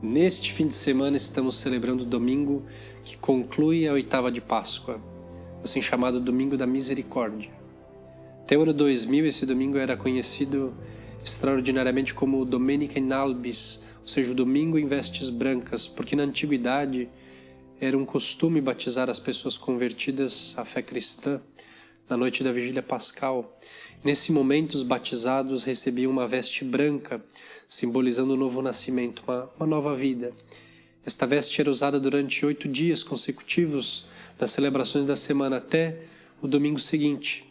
Neste fim de semana estamos celebrando o domingo que conclui a oitava de Páscoa, assim chamado Domingo da Misericórdia. Até o ano 2000, esse domingo era conhecido extraordinariamente como Domenica in Albis, ou seja, o domingo em vestes brancas, porque na antiguidade era um costume batizar as pessoas convertidas à fé cristã na noite da vigília pascal. Nesse momento, os batizados recebiam uma veste branca, simbolizando o novo nascimento, uma nova vida. Esta veste era usada durante 8 dias consecutivos nas celebrações da semana até o domingo seguinte.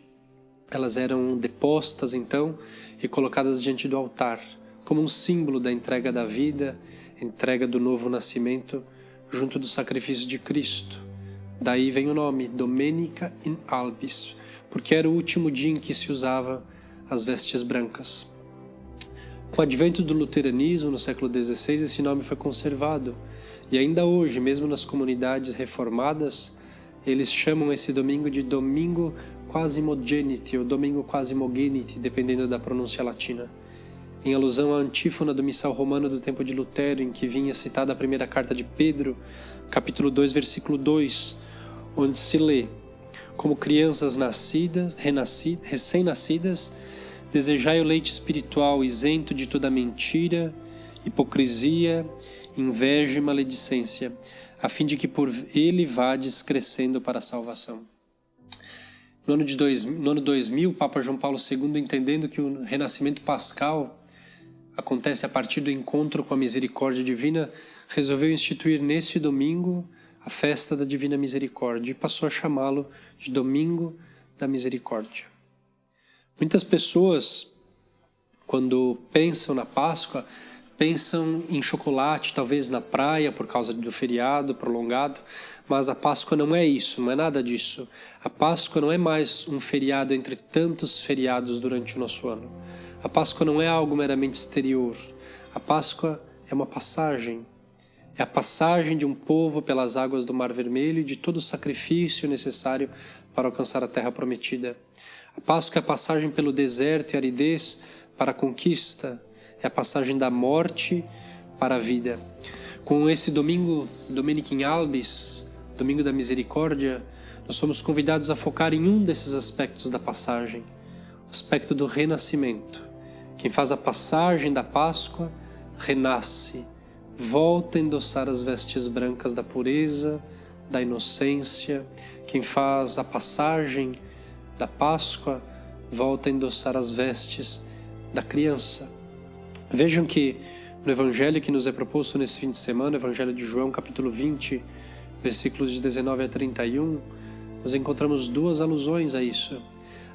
Elas eram depostas, então, e colocadas diante do altar, como um símbolo da entrega da vida, entrega do novo nascimento, junto do sacrifício de Cristo. Daí vem o nome, Domenica in Albis, porque era o último dia em que se usava as vestes brancas. Com o advento do luteranismo no século XVI, esse nome foi conservado, e ainda hoje, mesmo nas comunidades reformadas, eles chamam esse domingo de Domingo Quasimogeniti ou Domingo Quasimogeniti, dependendo da pronúncia latina, em alusão à antífona do missal romano do tempo de Lutero, em que vinha citada a primeira carta de Pedro, capítulo 2, versículo 2, onde se lê: como crianças recém-nascidas, desejai o leite espiritual isento de toda mentira, hipocrisia, inveja e maledicência, a fim de que por ele vades crescendo para a salvação. No ano 2000, o Papa João Paulo II, entendendo que o renascimento pascal acontece a partir do encontro com a misericórdia divina, resolveu instituir nesse domingo a festa da Divina Misericórdia e passou a chamá-lo de Domingo da Misericórdia. Muitas pessoas, quando pensam na Páscoa, pensam em chocolate, talvez na praia por causa do feriado prolongado, mas a Páscoa não é isso, não é nada disso. A Páscoa não é mais um feriado entre tantos feriados durante o nosso ano. A Páscoa não é algo meramente exterior. A Páscoa é uma passagem. É a passagem de um povo pelas águas do Mar Vermelho e de todo o sacrifício necessário para alcançar a terra prometida. A Páscoa é a passagem pelo deserto e aridez para a conquista. É a passagem da morte para a vida. Com esse domingo, Domenica in Albis, Domingo da Misericórdia, nós somos convidados a focar em um desses aspectos da passagem, o aspecto do renascimento. Quem faz a passagem da Páscoa, renasce, volta a endossar as vestes brancas da pureza, da inocência. Quem faz a passagem da Páscoa, volta a endossar as vestes da criança. Vejam que no Evangelho que nos é proposto nesse fim de semana, Evangelho de João, capítulo 20, versículos de 19 a 31, nós encontramos 2 alusões a isso.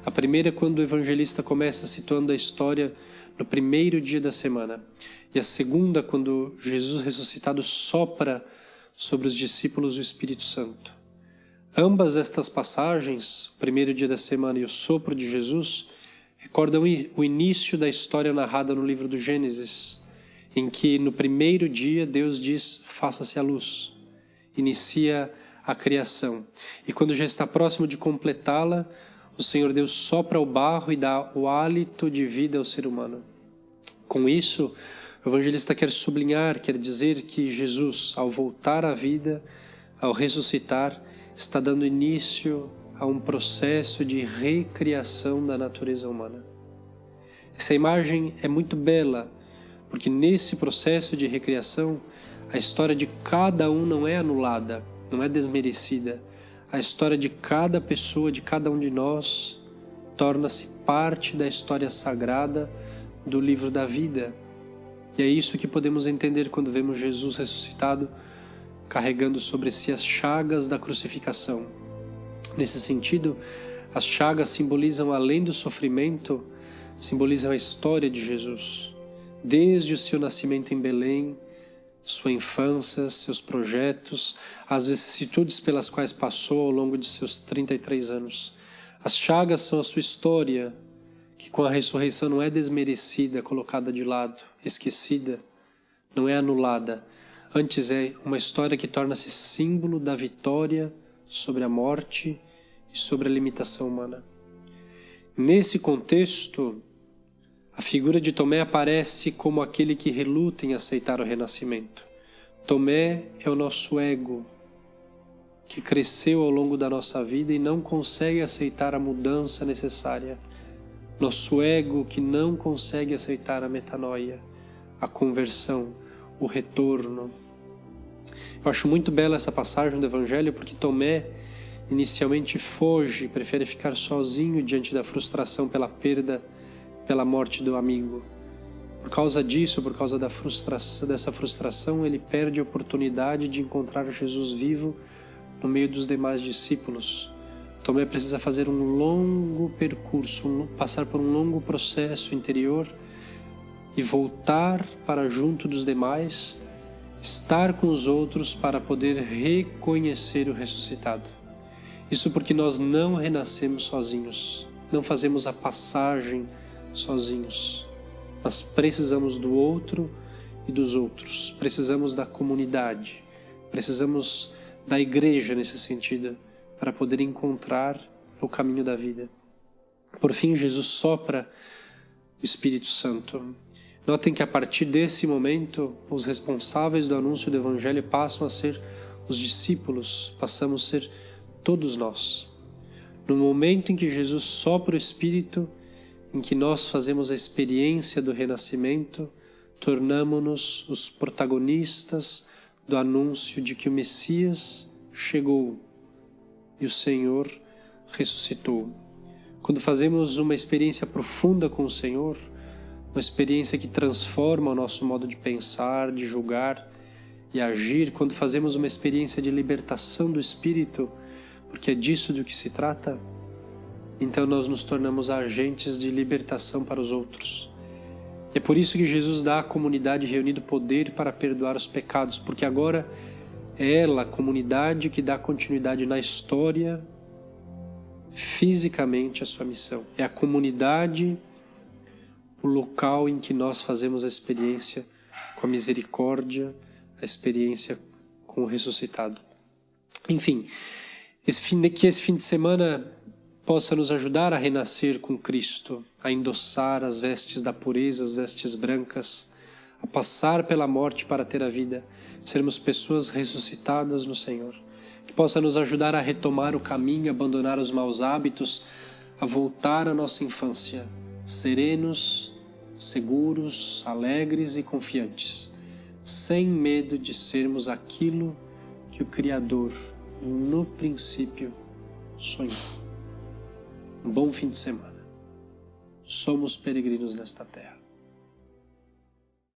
A primeira é quando o evangelista começa situando a história no primeiro dia da semana. E a segunda, quando Jesus ressuscitado sopra sobre os discípulos o Espírito Santo. Ambas estas passagens, o primeiro dia da semana e o sopro de Jesus, recordam o início da história narrada no livro do Gênesis, em que no primeiro dia Deus diz: faça-se a luz. Inicia a criação. E quando já está próximo de completá-la, o Senhor Deus sopra o barro e dá o hálito de vida ao ser humano. Com isso, o evangelista quer sublinhar, quer dizer que Jesus, ao voltar à vida, ao ressuscitar, está dando início a um processo de recriação da natureza humana. Essa imagem é muito bela, porque nesse processo de recriação, a história de cada um não é anulada, não é desmerecida. A história de cada pessoa, de cada um de nós, torna-se parte da história sagrada do livro da vida. E é isso que podemos entender quando vemos Jesus ressuscitado, carregando sobre si as chagas da crucificação. Nesse sentido, as chagas simbolizam, além do sofrimento, simbolizam a história de Jesus. Desde o seu nascimento em Belém, sua infância, seus projetos, as vicissitudes pelas quais passou ao longo de seus 33 anos. As chagas são a sua história, que com a ressurreição não é desmerecida, colocada de lado, esquecida, não é anulada. Antes é uma história que torna-se símbolo da vitória sobre a morte e sobre a limitação humana. Nesse contexto, a figura de Tomé aparece como aquele que reluta em aceitar o renascimento. Tomé é o nosso ego, que cresceu ao longo da nossa vida e não consegue aceitar a mudança necessária. Nosso ego que não consegue aceitar a metanoia, a conversão, o retorno. Eu acho muito bela essa passagem do Evangelho porque Tomé inicialmente foge, prefere ficar sozinho diante da frustração pela perda, pela morte do amigo. Por causa disso, por causa dessa frustração, ele perde a oportunidade de encontrar Jesus vivo no meio dos demais discípulos. Tomé precisa fazer um longo percurso, passar por um longo processo interior e voltar para junto dos demais, estar com os outros para poder reconhecer o ressuscitado. Isso porque nós não renascemos sozinhos, não fazemos a passagem sozinhos. Nós precisamos do outro e dos outros, precisamos da comunidade, precisamos da igreja nesse sentido, para poder encontrar o caminho da vida. Por fim, Jesus sopra o Espírito Santo. Notem que a partir desse momento, os responsáveis do anúncio do Evangelho passam a ser os discípulos, passamos a ser todos nós. No momento em que Jesus sopra o Espírito, em que nós fazemos a experiência do renascimento, tornamo-nos os protagonistas do anúncio de que o Messias chegou e o Senhor ressuscitou. Quando fazemos uma experiência profunda com o Senhor, uma experiência que transforma o nosso modo de pensar, de julgar e agir, quando fazemos uma experiência de libertação do Espírito, porque é disso do que se trata, então nós nos tornamos agentes de libertação para os outros. É por isso que Jesus dá à comunidade reunida poder para perdoar os pecados, porque agora é ela, a comunidade, que dá continuidade na história, fisicamente, a sua missão. É a comunidade o local em que nós fazemos a experiência com a misericórdia, a experiência com o ressuscitado. Enfim, que esse fim de semana possa nos ajudar a renascer com Cristo, a endossar as vestes da pureza, as vestes brancas, a passar pela morte para ter a vida, sermos pessoas ressuscitadas no Senhor. Que possa nos ajudar a retomar o caminho, abandonar os maus hábitos, a voltar à nossa infância, serenos, seguros, alegres e confiantes, sem medo de sermos aquilo que o Criador, no princípio, sonhou. Um bom fim de semana. Somos peregrinos nesta terra.